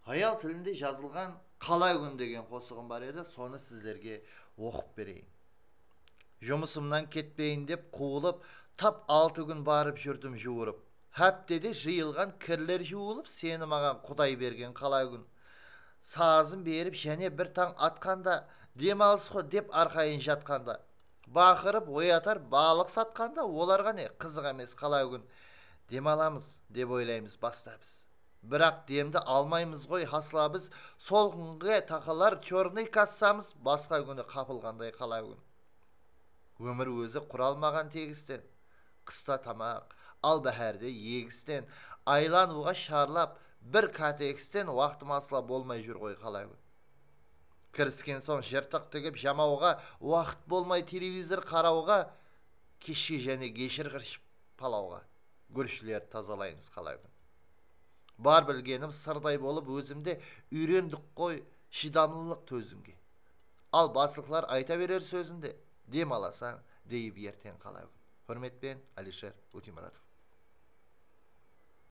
Hayal tilinde жазылған қалай күн деген қосығым бар еді, соны сіздерге оқып берейін. Жұмысымнан кетпейін деп қуылып, тап 6 күн барып жүрдім жуырып. Хәптеде жиылған кірлер жуылып, сені маған Құдай берген қалай күн. Сазын беріп, және бір таң атқанда, демалыс қой деп арқайын жатқанда. Бақырып оятар балық сатқанда, оларға не қызық емес қалай күн. Демаламыз деп ойлаймыз баста біз. Бірақ демді алмаймыз ғой хасыла біз, сол күнге тақалар черный кассамыз, басқа күні қапылғандай қалай күн. Өмір өзі құралмаған тегістен, қыста тамақ, ал бәһәрде егістен, айлануға шарлап, бір кәтекістен уақытым асла болмай жүр ғой қалай күн. Кіріскен соң жыртық тігіп жамауға, уақыт болмай телевизор қарауға, кешке және кешіргіш палауға, көршілер тазалаймыз қалай күн. Бар білгенім сырдай болып өзімде, үйрендік қой шыдамлылық төзімге. Ал басылықлар айта берер сөзінде, дем аласаң дейіп ертең қалай күн. Hürmetben Alişer Utimuratov.